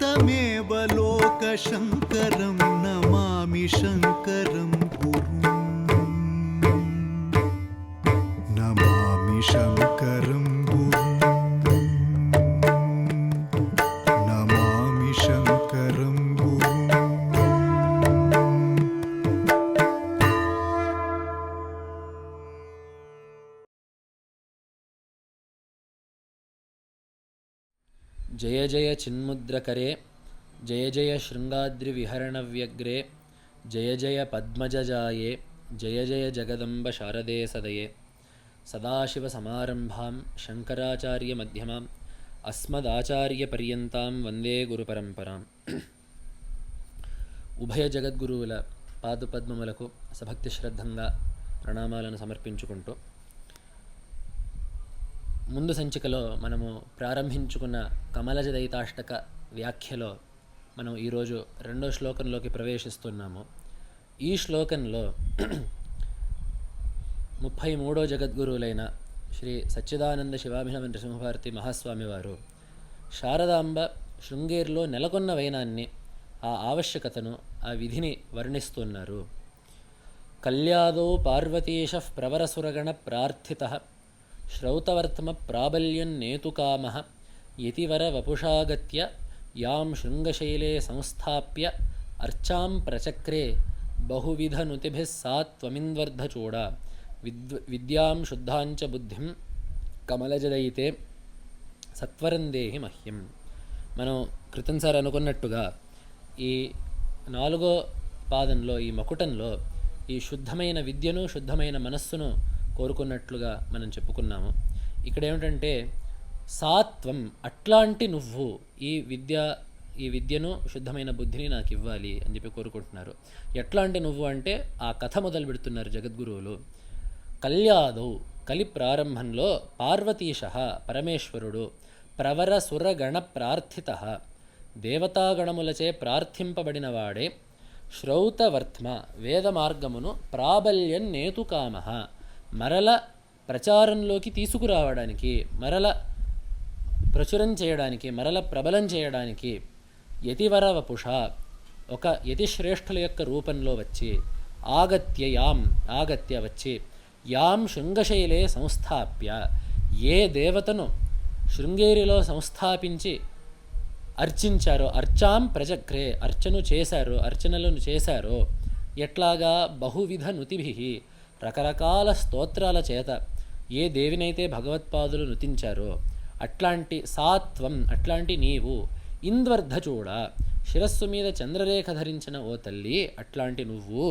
तमेव लोकशङ्करं नमामि शङ्करं गुरुं नमामि शङ्करं गुरुं नमामि शङ्करं गुरुं। जय जय चिन्मुद्रकरे जय जय शृङ्गाद्रिविहरणव्यग्रे जय जय पद्मजजाये जय जय जगदम्ब शारदे सदये सदाशिवसमारम्भां शङ्कराचार्यमध्यमाम् अस्मदाचार्यपर्यन्तां वन्दे गुरुपरम्पराम्। ఉభయ జగద్గురువుల పాదపద్మములకు సభక్తి శ్రద్ధంగా ప్రణామాలను సమర్పించుకుంటూ ముందు సంచికలో మనము ప్రారంభించుకున్న కమలజ దైతాష్టక వ్యాఖ్యలో మనం ఈరోజు రెండో శ్లోకంలోకి ప్రవేశిస్తున్నాము. ఈ శ్లోకంలో 33వ జగద్గురువులైన శ్రీ సచ్చిదానంద శివాభినవ నృసింహభారతి మహాస్వామి వారు శారదాంబ శృంగేరిలో నెలకొన్న వైనాన్ని, ఆ ఆవశ్యకతను, ఆ విధిని వర్ణిస్తున్నారు. కళ్యాదో పార్వతీశః ప్రవరసురగణ ప్రార్థితః శ్రౌతవర్తమ ప్రాబల్యన్నేతుకామః యతివర వపుషాగత్య యాం శృంగశైలే సంస్థాప్య అర్చాం ప్రచక్రే బహువిధనుతిభిః సా త్వమింద్వర్ధచూడ విద్యాం శుద్ధాంచ బుద్ధిం కమలజదయితే సత్వరం దేహి మహ్యం. మనం క్రితంసారి అనుకున్నట్టుగా ఈ 4వ పాదంలో, ఈ మకుటంలో ఈ శుద్ధమైన విద్యను, శుద్ధమైన మనస్సును కోరుకున్నట్లుగా మనం చెప్పుకున్నాము. ఇక్కడ ఏమిటంటే సాత్వం, అట్లాంటి నువ్వు ఈ విద్యను, శుద్ధమైన బుద్ధిని నాకు ఇవ్వాలి అని చెప్పి కోరుకుంటున్నారు. ఎట్లాంటి నువ్వు అంటే ఆ కథ మొదలు పెడుతున్నారు జగద్గురువులు. కళ్యాదౌ, కలి ప్రారంభంలో, పార్వతీశ పరమేశ్వరుడు, ప్రవర సురగణ ప్రార్థిత దేవతాగణములచే ప్రార్థింపబడినవాడే, శ్రౌతవర్త్మ వేద మార్గమును ప్రాబల్యన్నేతుకామ మరల ప్రచారంలోకి తీసుకురావడానికి, మరల ప్రచురం చేయడానికి, మరల ప్రబలం చేయడానికి, యతివర వపుష ఒక యతిశ్రేష్ఠుల యొక్క రూపంలో వచ్చి, ఆగత్య వచ్చి, యాం శృంగశైలే సంస్థాప్య ఏ దేవతను శృంగేరిలో సంస్థాపించి అర్చించారో, అర్చాం ప్రచక్రే అర్చనలను చేశారో, ఎట్లాగా బహువిధ నుతిభి రకరకాల స్తోత్రాల చేత ఏ దేవినైతే భగవత్పాదులు నుతించారో అట్లాంటి సాత్వం, అట్లాంటి నీవు, ఇంద్వర్ధచూడ శిరస్సు మీద చంద్రరేఖ ధరించిన ఓ తల్లి, అట్లాంటి నువ్వు,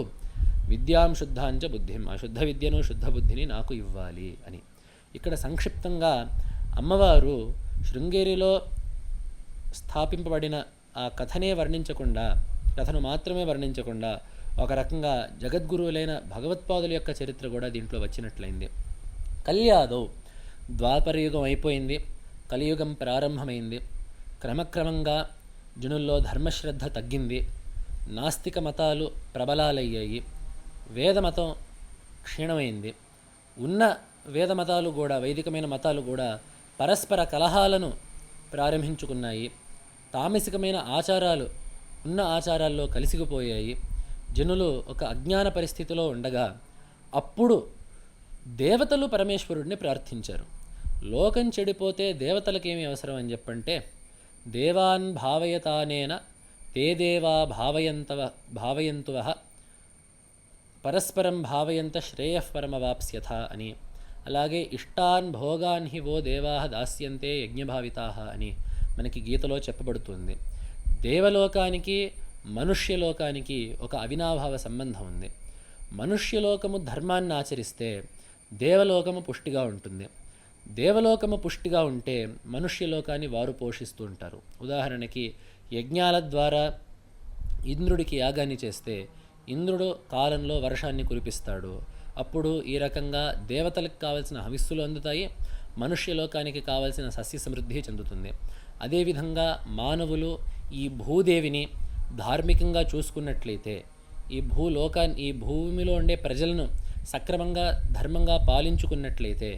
విద్యాం శుద్ధాంచ బుద్ధిం ఆ శుద్ధ విద్యను, శుద్ధ బుద్ధిని నాకు ఇవ్వాలి అని. ఇక్కడ సంక్షిప్తంగా అమ్మవారు శృంగేరిలో స్థాపింపబడిన ఆ కథను మాత్రమే వర్ణించకుండా ఒక రకంగా జగద్గురువులైన భగవత్పాదుల యొక్క చరిత్ర కూడా దీంట్లో వచ్చినట్లయింది. కళ్యాదో, ద్వాపరయుగం అయిపోయింది, కలియుగం ప్రారంభమైంది. క్రమక్రమంగా జనుల్లో ధర్మశ్రద్ధ తగ్గింది, నాస్తిక మతాలు ప్రబలాలయ్యాయి, వేదమతం క్షీణమైంది. ఉన్న వేదమతాలు కూడా, వైదికమైన మతాలు కూడా పరస్పర కలహాలను ప్రారంభించుకున్నాయి. తామసికమైన ఆచారాలు ఉన్న ఆచారాల్లో కలిసిపోయాయి. జనులు ఒక అజ్ఞాన పరిస్థితిలో ఉండగా అప్పుడు దేవతలు పరమేశ్వరుడిని ప్రార్థించారు. లోకం చెడిపోతే దేవతలకేమీ అవసరం అని చెప్పంటే, దేవాన్ భావయతానేన తే దేవా భావయంతువః పరస్పరం భావయంత శ్రేయఃపరమవాప్స్యథ అని, అలాగే ఇష్టాన్ భోగాన్ హి వో దేవాః దాస్యంతే యజ్ఞభావితాః అని మనకి గీతలో చెప్పబడుతుంది. దేవలోకానికి, మనుష్యలోకానికి ఒక అవినాభావ సంబంధం ఉంది. మనుష్యలోకము ధర్మాన్ని ఆచరిస్తే దేవలోకము పుష్టిగా ఉంటుంది. దేవలోకము పుష్టిగా ఉంటే మనుష్యలోకాన్ని వారు పోషిస్తూ ఉంటారు. ఉదాహరణకి యజ్ఞాల ద్వారా ఇంద్రుడికి యాగాన్ని చేస్తే ఇంద్రుడు కాలంలో వర్షాన్ని కురిపిస్తాడు. అప్పుడు ఈ రకంగా దేవతలకు కావలసిన హవిస్సులు అందుతాయి, మనుష్యలోకానికి కావలసిన సస్య సమృద్ధి చెందుతుంది. అదేవిధంగా మానవులు ఈ భూదేవిని ధార్మికంగా చూసుకున్నట్లయితే, ఈ భూమిలో ఉండే ప్రజలను సక్రమంగా ధర్మంగా పాలించుకున్నట్లయితే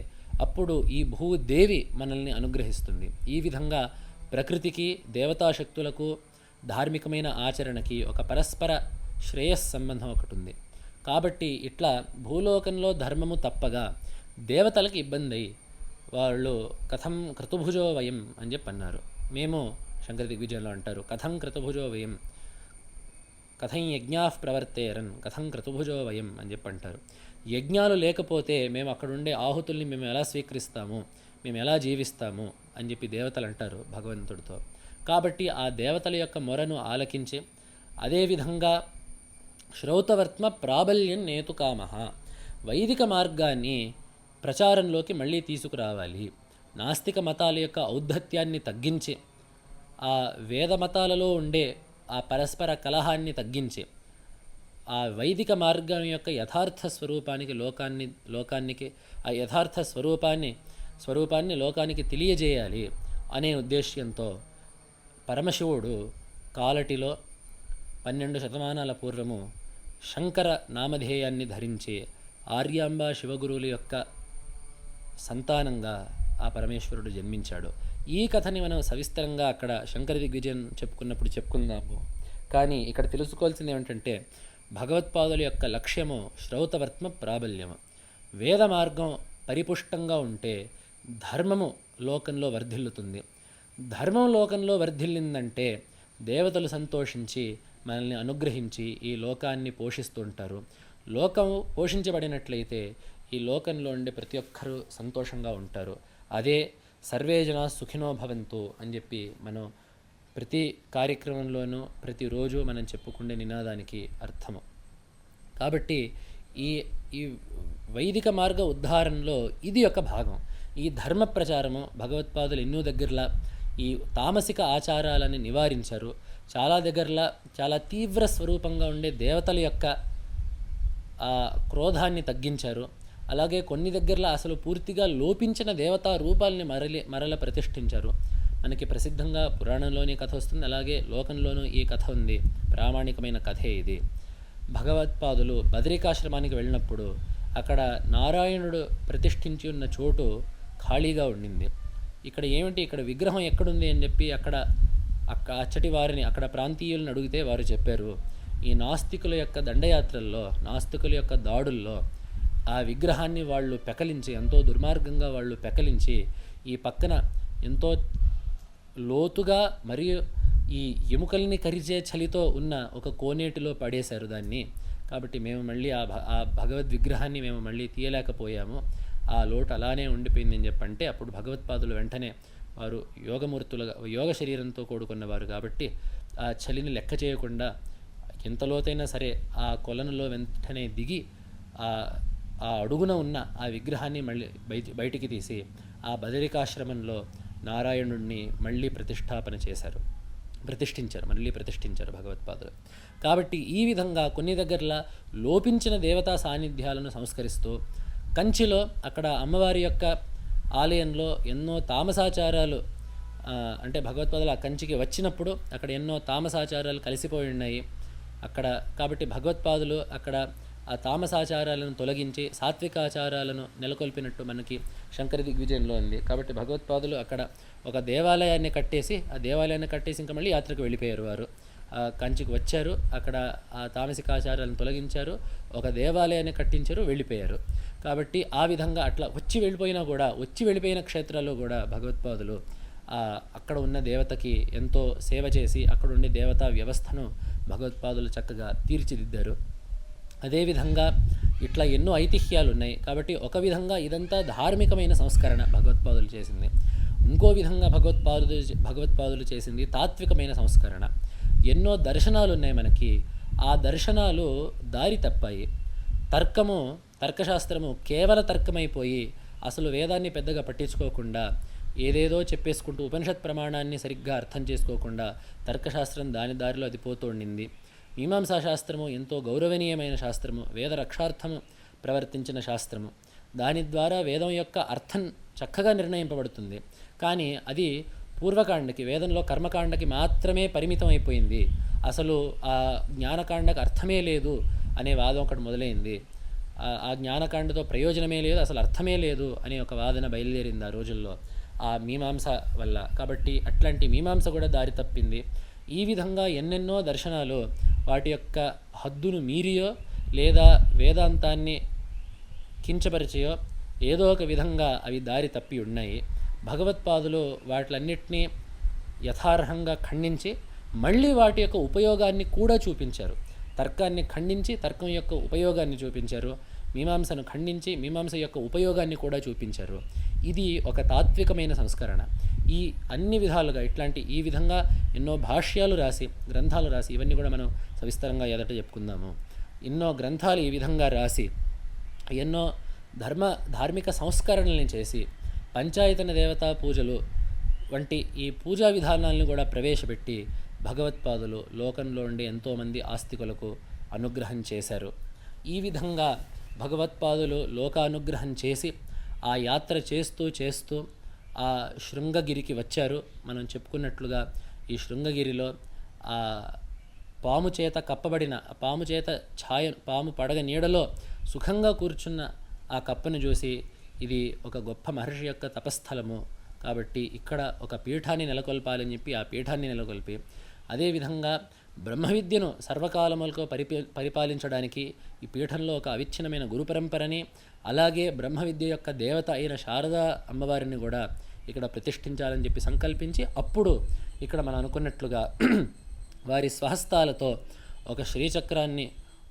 అప్పుడు ఈ భూదేవి మనల్ని అనుగ్రహిస్తుంది. ఈ విధంగా ప్రకృతికి, దేవతాశక్తులకు, ధార్మికమైన ఆచరణకి ఒక పరస్పర శ్రేయస్ సంబంధం ఒకటి ఉంది. కాబట్టి ఇట్లా భూలోకంలో ధర్మము తప్పగా దేవతలకు ఇబ్బంది అయ్యి వాళ్ళు కథం క్రతుభుజో వయం అని చెప్పి అన్నారు. మేము శంకర దిగ్విజయంలో అంటారు, కథం క్రతుభుజో వయం, కథం యజ్ఞా ప్రవర్తేరన్, కథం క్రతుభుజో వయం అని చెప్పి అంటారు. యజ్ఞాలు లేకపోతే మేము అక్కడుండే ఆహుతుల్ని మేము ఎలా స్వీకరిస్తాము, మేము ఎలా జీవిస్తాము అని చెప్పి దేవతలు అంటారు భగవంతుడితో. కాబట్టి ఆ దేవతల యొక్క మొరను ఆలకించి, అదేవిధంగా శ్రౌతవర్త్మ ప్రాబల్యం నేతుకామః, వైదిక మార్గాన్ని ప్రచారంలోకి మళ్ళీ తీసుకురావాలి. నాస్తిక మతాల యొక్క ఔద్ధత్యాన్ని తగ్గించి, ఆ వేద మతాలలో ఉండే ఆ పరస్పర కలహాన్ని తగ్గించి, ఆ వైదిక మార్గం యొక్క యథార్థ స్వరూపానికి లోకానికి ఆ యథార్థ స్వరూపాన్ని లోకానికి తెలియజేయాలి అనే ఉద్దేశ్యంతో పరమశివుడు కాలటిలో 12 శతమానాల పూర్వము శంకర నామధేయాన్ని ధరించి ఆర్యాంబ శివగురువుల యొక్క సంతానంగా ఆ పరమేశ్వరుడు జన్మించాడు. ఈ కథని మనం సవిస్తరంగా అక్కడ శంకర దిగ్విజయం చెప్పుకున్నప్పుడు చెప్పుకుందాము. కానీ ఇక్కడ తెలుసుకోవాల్సింది ఏమిటంటే, భగవత్పాదుల యొక్క లక్ష్యము శ్రౌతవర్త్మ ప్రాబల్యము. వేద మార్గం పరిపుష్టంగా ఉంటే ధర్మము లోకంలో వర్ధిల్లుతుంది. ధర్మం లోకంలో వర్ధిల్లిందంటే దేవతలు సంతోషించి మనల్ని అనుగ్రహించి ఈ లోకాన్ని పోషిస్తుంటారు. లోకం పోషించబడినట్లయితే ఈ లోకంలో ఉండే ప్రతి ఒక్కరూ సంతోషంగా ఉంటారు. అదే సర్వే జనా సుఖినో భవంతు అని చెప్పి మనం ప్రతి కార్యక్రమంలోనూ ప్రతిరోజు మనం చెప్పుకునే నినాదానికి అర్థము. కాబట్టి ఈ ఈ వైదిక మార్గ ఉద్ధారణలో ఇది ఒక భాగం. ఈ ధర్మ ప్రచారము భగవత్పాదులు ఎన్నో దగ్గరలా ఈ తామసిక ఆచారాలని నివారించారు. చాలా దగ్గరలా చాలా తీవ్ర స్వరూపంగా ఉండే దేవతల యొక్క క్రోధాన్ని తగ్గించారు. అలాగే కొన్ని దగ్గరలో అసలు పూర్తిగా లోపించిన దేవతా రూపాలని మరల ప్రతిష్ఠించారు. మనకి ప్రసిద్ధంగా పురాణంలోని కథ వస్తుంది, అలాగే లోకంలోనూ ఈ కథ ఉంది. ప్రామాణికమైన కథే ఇది. భగవత్పాదులు బదరికాశ్రమానికి వెళ్ళినప్పుడు అక్కడ నారాయణుడు ప్రతిష్ఠించి ఉన్న చోటు ఖాళీగా ఉండింది. ఇక్కడ ఏమిటి, ఇక్కడ విగ్రహం ఎక్కడుంది అని చెప్పి అచ్చటి వారిని, అక్కడ ప్రాంతీయులను అడిగితే వారు చెప్పారు, ఈ నాస్తికుల యొక్క దండయాత్రల్లో, నాస్తికుల యొక్క దాడుల్లో ఆ విగ్రహాన్ని వాళ్ళు పెకలించి, ఎంతో దుర్మార్గంగా వాళ్ళు పెకలించి ఈ పక్కన ఎంతో లోతుగా మరియు ఈ ఎముకల్ని కరిచే చలితో ఉన్న ఒక కోనేటిలో పడేశారు దాన్ని. కాబట్టి మేము మళ్ళీ ఆ భగవద్ విగ్రహాన్ని మేము మళ్ళీ తీయలేకపోయాము, ఆ లోటు అలానే ఉండిపోయిందని చెప్పంటే అప్పుడు భగవత్పాదులు వెంటనే, వారు యోగమూర్తులుగా యోగ శరీరంతో కూడుకున్నవారు కాబట్టి ఆ చలిని లెక్క చేయకుండా ఎంత లోతైనా సరే ఆ కొలనులో వెంటనే దిగి ఆ అడుగున ఉన్న ఆ విగ్రహాన్ని మళ్ళీ బయటికి తీసి ఆ బదరికాశ్రమంలో నారాయణుడిని మళ్ళీ ప్రతిష్ఠించారు భగవత్పాదులు. కాబట్టి ఈ విధంగా కొన్ని దగ్గరలా లోపించిన దేవతా సాన్నిధ్యాలను సంస్కరిస్తూ, కంచిలో అక్కడ అమ్మవారి యొక్క ఆలయంలో ఎన్నో తామసాచారాలు, అంటే భగవత్పాదులు ఆ కంచికి వచ్చినప్పుడు అక్కడ ఎన్నో తామసాచారాలు కలిసిపోయి ఉన్నాయి అక్కడ. కాబట్టి భగవత్పాదులు అక్కడ ఆ తామసాచారాలను తొలగించి సాత్వికాచారాలను నెలకొల్పినట్టు మనకి శంకర దిగ్విజయంలో ఉంది. కాబట్టి భగవత్పాదులు అక్కడ ఒక దేవాలయాన్ని కట్టేసి ఇంకా మళ్ళీ యాత్రకు వెళ్ళిపోయారు. వారు కంచికి వచ్చారు, అక్కడ ఆ తామసికాచారాలను తొలగించారు, ఒక దేవాలయాన్ని కట్టించారు, వెళ్ళిపోయారు. కాబట్టి ఆ విధంగా అట్లా వచ్చి వెళ్ళిపోయిన క్షేత్రాల్లో కూడా భగవత్పాదులు అక్కడ ఉన్న దేవతకి ఎంతో సేవ చేసి అక్కడ ఉండే దేవతా వ్యవస్థను భగవత్పాదులు చక్కగా తీర్చిదిద్దారు. అదేవిధంగా ఇట్లా ఎన్నో ఐతిహ్యాలు ఉన్నాయి. కాబట్టి ఒక విధంగా ఇదంతా ధార్మికమైన సంస్కరణ భగవత్పాదులు చేసింది. ఇంకో విధంగా భగవత్పాదులు చేసింది తాత్వికమైన సంస్కరణ. ఎన్నో దర్శనాలు ఉన్నాయి మనకి, ఆ దర్శనాలు దారి తప్పాయి. తర్కశాస్త్రము కేవల తర్కమైపోయి అసలు వేదాన్ని పెద్దగా పట్టించుకోకుండా ఏదేదో చెప్పేసుకుంటూ ఉపనిషత్ ప్రమాణాన్ని సరిగ్గా అర్థం చేసుకోకుండా తర్కశాస్త్రం దాని దారిలో అది పోతూ ఉండింది. మీమాంసా శాస్త్రము ఎంతో గౌరవనీయమైన శాస్త్రము, వేద రక్షార్థము ప్రవర్తించిన శాస్త్రము. దాని ద్వారా వేదం యొక్క అర్థం చక్కగా నిర్ణయింపబడుతుంది. కానీ అది పూర్వకాండకి, వేదంలో కర్మకాండకి మాత్రమే పరిమితం అయిపోయింది. అసలు ఆ జ్ఞానకాండకు అర్థమే లేదు అనే వాదం ఒకటి మొదలైంది. ఆ జ్ఞానకాండతో ప్రయోజనమే లేదు, అసలు అర్థమే లేదు అనే ఒక వాదన బయలుదేరింది ఆ రోజుల్లో. ఆ మీమాంస వల్ల. కాబట్టి అట్లాంటి మీమాంస కూడా దారి తప్పింది. ఈ విధంగా ఎన్నెన్నో దర్శనాలు వాటి యొక్క హద్దును మీరియో లేదా వేదాంతాన్ని కించపరిచయో ఏదో ఒక విధంగా అవి దారి తప్పి ఉన్నాయి. భగవత్పాదులు వాటిలన్నిటినీ యథార్హంగా ఖండించి మళ్ళీ వాటి యొక్క ఉపయోగాన్ని కూడా చూపించారు. తర్కాన్ని ఖండించి తర్కం యొక్క ఉపయోగాన్ని చూపించారు, మీమాంసను ఖండించి మీమాంస యొక్క ఉపయోగాన్ని కూడా చూపించారు. ఇది ఒక తాత్వికమైన సంస్కరణ. ఈ అన్ని విధాలుగా ఇట్లాంటి ఈ విధంగా ఎన్నో భాష్యాలు రాసి గ్రంథాలు రాసి ఇవన్నీ కూడా మనం సవిస్తరంగా ఎదట చెప్పుకుందాము. ఎన్నో గ్రంథాలు ఈ విధంగా రాసి ఎన్నో ధార్మిక సంస్కరణల్ని చేసి పంచాయతన దేవతా పూజలు వంటి ఈ పూజా విధానాలను కూడా ప్రవేశపెట్టి భగవత్పాదులు లోకంలో ఉండే ఎంతోమంది ఆస్తికులకు అనుగ్రహం చేశారు. ఈ విధంగా భగవత్పాదులు లోకానుగ్రహం చేసి ఆ యాత్ర చేస్తూ చేస్తూ ఆ శృంగగిరికి వచ్చారు. మనం చెప్పుకున్నట్లుగా ఈ శృంగగిరిలో ఆ పాము చేత కప్పబడిన పాము చేత పాము పడగ నీడలో సుఖంగా కూర్చున్న ఆ కప్పను చూసి ఇది ఒక గొప్ప మహర్షి యొక్క తపస్థలము కాబట్టి ఇక్కడ ఒక పీఠాన్ని నెలకొల్పాలని చెప్పి ఆ పీఠాన్ని నెలకొల్పి అదేవిధంగా బ్రహ్మ విద్యను సర్వకాలములకు పరిపాలించడానికి ఈ పీఠంలో ఒక అవిచ్ఛిన్నమైన గురు పరంపరని అలాగే బ్రహ్మ విద్య యొక్క దేవత అయిన శారదా అమ్మవారిని కూడా ఇక్కడ ప్రతిష్ఠించాలని చెప్పి సంకల్పించి అప్పుడు ఇక్కడ మనం అనుకున్నట్లుగా వారి స్వహస్తాలతో ఒక శ్రీచక్రాన్ని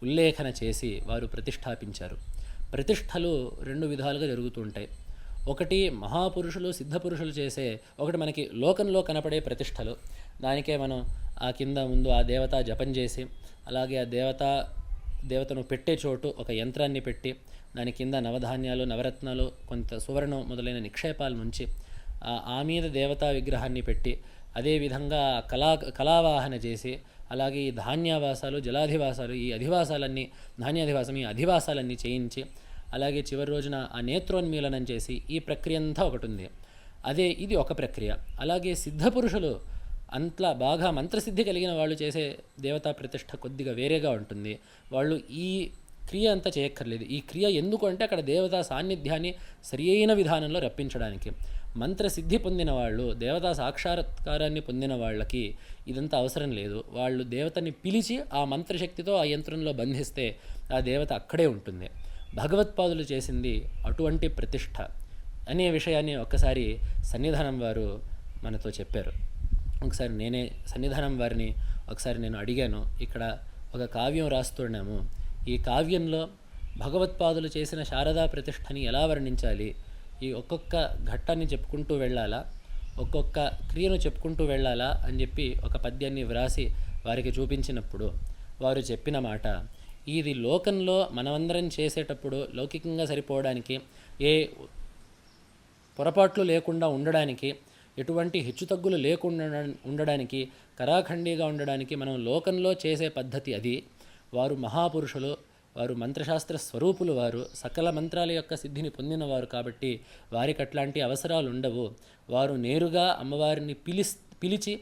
ఉల్లేఖన చేసి వారు ప్రతిష్ఠాపించారు. ప్రతిష్టలు రెండు విధాలుగా జరుగుతూ ఉంటాయి. ఒకటి మహాపురుషులు సిద్ధపురుషులు చేసే, ఒకటి మనకి లోకంలో కనపడే ప్రతిష్టలు. దానికే మనం ఆ కింద ముందు ఆ దేవత జపం చేసి అలాగే ఆ దేవతను పెట్టే చోటు ఒక యంత్రాన్ని పెట్టి దాని కింద నవధాన్యాలు నవరత్నాలు కొంత సువర్ణం మొదలైన నిక్షేపాల నుంచి ఆ మీద దేవతా విగ్రహాన్ని పెట్టి అదేవిధంగా కళావాహన చేసి అలాగే ఈ ధాన్యావాసాలు జలాధివాసాలు ఈ అధివాసాలన్నీ ధాన్యాధివాసం ఈ అధివాసాలన్నీ చేయించి అలాగే చివరి రోజున ఆ నేత్రోన్మీలనం చేసి ఈ ప్రక్రియ అంతా ఒకటి ఉంది. ఇది ఒక ప్రక్రియ. అలాగే సిద్ధపురుషులు అంతలా బాగా మంత్రసిద్ధి కలిగిన వాళ్ళు చేసే దేవతా ప్రతిష్ఠ కొద్దిగా వేరేగా ఉంటుంది. వాళ్ళు ఈ క్రియ అంతా చేయక్కర్లేదు. ఈ క్రియ ఎందుకు అంటే అక్కడ దేవతా సాన్నిధ్యాన్ని సరి అయిన విధానంలో రప్పించడానికి. మంత్రసిద్ధి పొందిన వాళ్ళు దేవతా సాక్షాత్కారాన్ని పొందిన వాళ్ళకి ఇదంతా అవసరం లేదు. వాళ్ళు దేవతని పిలిచి ఆ మంత్రశక్తితో ఆ యంత్రంలో బంధిస్తే ఆ దేవత అక్కడే ఉంటుంది. భగవత్పాదులు చేసింది అటువంటి ప్రతిష్ఠ అనే విషయాన్ని ఒక్కసారి సన్నిధానం వారు మనతో చెప్పారు. ఒకసారి నేనే సన్నిధానం వారిని నేను అడిగాను, ఇక్కడ ఒక కావ్యం రాస్తున్నాము, ఈ కావ్యంలో భగవత్పాదులు చేసిన శారదా ప్రతిష్టని ఎలా వర్ణించాలి, ఈ ఒక్కొక్క ఘట్టాన్ని చెప్పుకుంటూ వెళ్ళాలా, ఒక్కొక్క క్రియను చెప్పుకుంటూ వెళ్ళాలా అని చెప్పి ఒక పద్యాన్ని వ్రాసి వారికి చూపించినప్పుడు వారు చెప్పిన మాట, ఇది లోకంలో మనమందరం చేసేటప్పుడు లౌకికంగా సరిపోవడానికి, ఏ పొరపాట్లు లేకుండా ఉండడానికి, ఎటువంటి హెచ్చుతగ్గులు లేకుండా ఉండడానికి, కరాఖండిగా ఉండడానికి మనం లోకంలో చేసే పద్ధతి అది. వారు మహాపురుషులు, వారు మంత్రశాస్త్ర స్వరూపులు, వారు సకల మంత్రాల యొక్క సిద్ధిని పొందినవారు కాబట్టి వారికి అట్లాంటి అవసరాలు ఉండవు. వారు నేరుగా అమ్మవారిని పిలిచి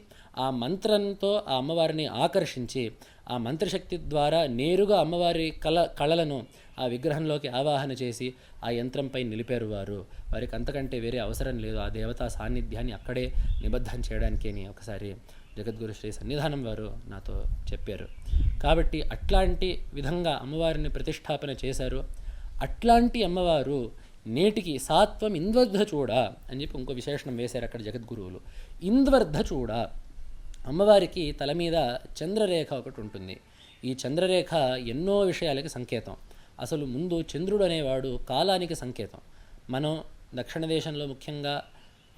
ఆ మంత్రంతో ఆ అమ్మవారిని ఆకర్షించి ఆ మంత్రశక్తి ద్వారా నేరుగా అమ్మవారి కళలను ఆ విగ్రహంలోకి ఆవాహన చేసి ఆ యంత్రంపై నిలిపారు. వారికి అంతకంటే వేరే అవసరం లేదు ఆ దేవతా సాన్నిధ్యాన్ని అక్కడే నిబద్ధం చేయడానికి అని ఒకసారి జగద్గురు శ్రీ సన్నిధానం వారు నాతో చెప్పారు. కాబట్టి అట్లాంటి విధంగా అమ్మవారిని ప్రతిష్టాపన చేశారు. అట్లాంటి అమ్మవారు నేటికి సాత్వం ఇంద్వర్ధ చూడ అని చెప్పి ఇంకో విశేషణం వేశారు అక్కడ జగద్గురువులు. ఇంద్వర్ధ చూడ, అమ్మవారికి తల మీద చంద్రరేఖ ఒకటి ఉంటుంది. ఈ చంద్రరేఖ ఎన్నో విషయాలకి సంకేతం. అసలు ముందు చంద్రుడు అనేవాడు కాలానికి సంకేతం. మనం దక్షిణ దేశంలో ముఖ్యంగా,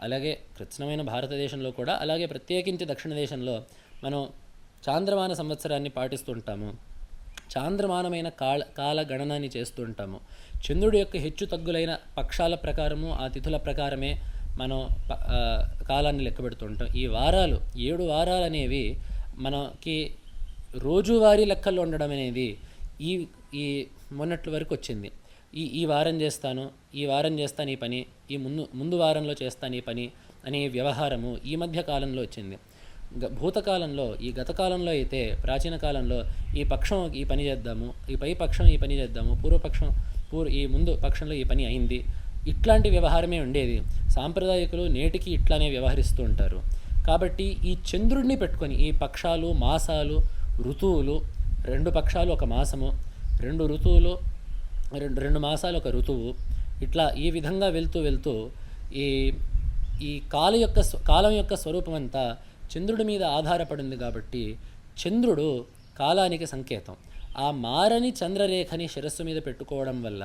అలాగే కృత్స్నమైన భారతదేశంలో కూడా, అలాగే ప్రత్యేకించి దక్షిణ దేశంలో మనం చాంద్రమాన సంవత్సరాన్ని పాటిస్తుంటాము. చాంద్రమానమైన కాల గణనాన్ని చేస్తుంటాము. చంద్రుడి యొక్క హెచ్చు తగ్గులైన పక్షాల ప్రకారము ఆ తిథుల ప్రకారమే మనం కాలాన్ని లెక్క పెడుతుంటాం. ఈ వారాలు 7 వారాలు అనేవి మనకి రోజువారీ లెక్కల్లో ఉండడం అనేది ఈ మొన్నటి వరకు వచ్చింది. ఈ వారం చేస్తాను, ఈ వారం చేస్తాను ఈ పని, ఈ ముందు వారంలో చేస్తాను ఈ పని అనే వ్యవహారము ఈ మధ్య కాలంలో వచ్చింది. భూతకాలంలో, ఈ గతకాలంలో అయితే ప్రాచీన కాలంలో ఈ పక్షం ఈ పని చేద్దాము, ఈ పై పక్షం ఈ పని చేద్దాము, పూర్వపక్షం ఈ ముందు పక్షంలో ఈ పని అయింది, ఇట్లాంటి వ్యవహారమే ఉండేది. సాంప్రదాయకులు నేటికి ఇట్లానే వ్యవహరిస్తూ ఉంటారు. కాబట్టి ఈ చంద్రుడిని పెట్టుకొని ఈ పక్షాలు, మాసాలు, ఋతువులు, 2 పక్షాలు ఒక మాసము, 2 ఋతువులు, 2 మాసాలు ఒక ఋతువు, ఇట్లా ఈ విధంగా వెళ్తూ ఈ ఈ కాలం యొక్క స్వరూపం అంతా చంద్రుడి మీద ఆధారపడింది. కాబట్టి చంద్రుడు కాలానికి సంకేతం. ఆ మారని చంద్రరేఖని శిరస్సు మీద పెట్టుకోవడం వల్ల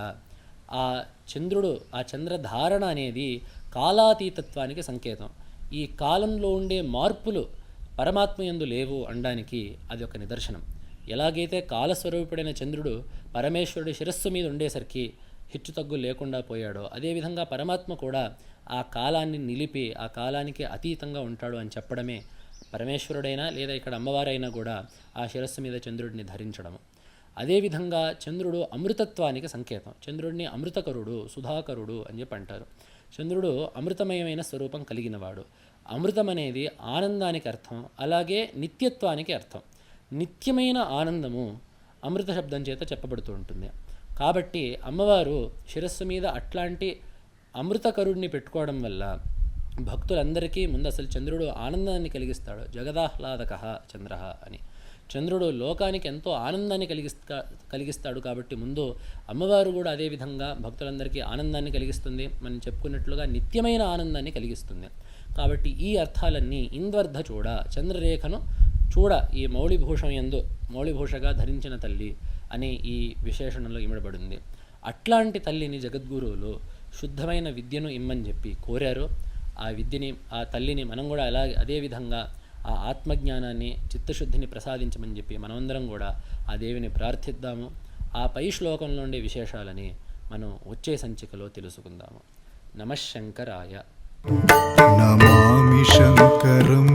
ఆ చంద్రుడు, ఆ చంద్రధారణ అనేది కాలాతీతత్వానికి సంకేతం. ఈ కాలంలో ఉండే మార్పులు పరమాత్మ యందు లేవు అనడానికి అది ఒక నిదర్శనం. ఎలాగైతే కాలస్వరూపుడైన చంద్రుడు పరమేశ్వరుడి శిరస్సు మీద ఉండేసరికి హెచ్చుతగ్గు లేకుండా పోయాడో, అదేవిధంగా పరమాత్మ కూడా ఆ కాలాన్ని నిలిపి ఆ కాలానికి అతీతంగా ఉంటాడు అని చెప్పడమే పరమేశ్వరుడైనా లేదా ఇక్కడ అమ్మవారైనా కూడా ఆ శిరస్సు మీద చంద్రుడిని ధరించడము. అదేవిధంగా చంద్రుడు అమృతత్వానికి సంకేతం. చంద్రుడిని అమృతకరుడు, సుధాకరుడు అని చెప్పి అంటారు. చంద్రుడు అమృతమయమైన స్వరూపం కలిగినవాడు. అమృతం అనేది ఆనందానికి అర్థం, అలాగే నిత్యత్వానికి అర్థం. నిత్యమైన ఆనందము అమృత శబ్దం చేత చెప్పబడుతూ ఉంటుంది. కాబట్టి అమ్మవారు శిరస్సు మీద అట్లాంటి అమృతకరుడిని పెట్టుకోవడం వల్ల భక్తులందరికీ ముందు అసలు చంద్రుడు ఆనందాన్ని కలిగిస్తాడు. జగదాహ్లాదక చంద్ర అని. చంద్రుడు లోకానికి ఎంతో ఆనందాన్ని కలిగిస్తాడు. కాబట్టి ముందు అమ్మవారు కూడా అదేవిధంగా భక్తులందరికీ ఆనందాన్ని కలిగిస్తుంది. మనం చెప్పుకున్నట్లుగా నిత్యమైన ఆనందాన్ని కలిగిస్తుంది. కాబట్టి ఈ అర్థాలన్నీ ఇంద్వర్ధ చూడ, చంద్రరేఖను చూడ, ఈ మౌళిభూషం యందు మౌళిభూషగా ధరించిన తల్లి అనే ఈ విశేషణంలో ఇమడబడింది. అట్లాంటి తల్లిని జగద్గురువులు శుద్ధమైన విద్యను ఇమ్మని చెప్పి కోరారు. ఆ విద్యని, ఆ తల్లిని మనం కూడా అదేవిధంగా ఆ ఆత్మజ్ఞానాన్ని, చిత్తశుద్ధిని ప్రసాదించమని చెప్పి మనమందరం కూడా ఆ దేవిని ప్రార్థిద్దాము. ఆ పై శ్లోకంలో ఉండే విశేషాలని మనం వచ్చే సంచికలో తెలుసుకుందాము. నమః శంకరాయ. నమామి శంకరం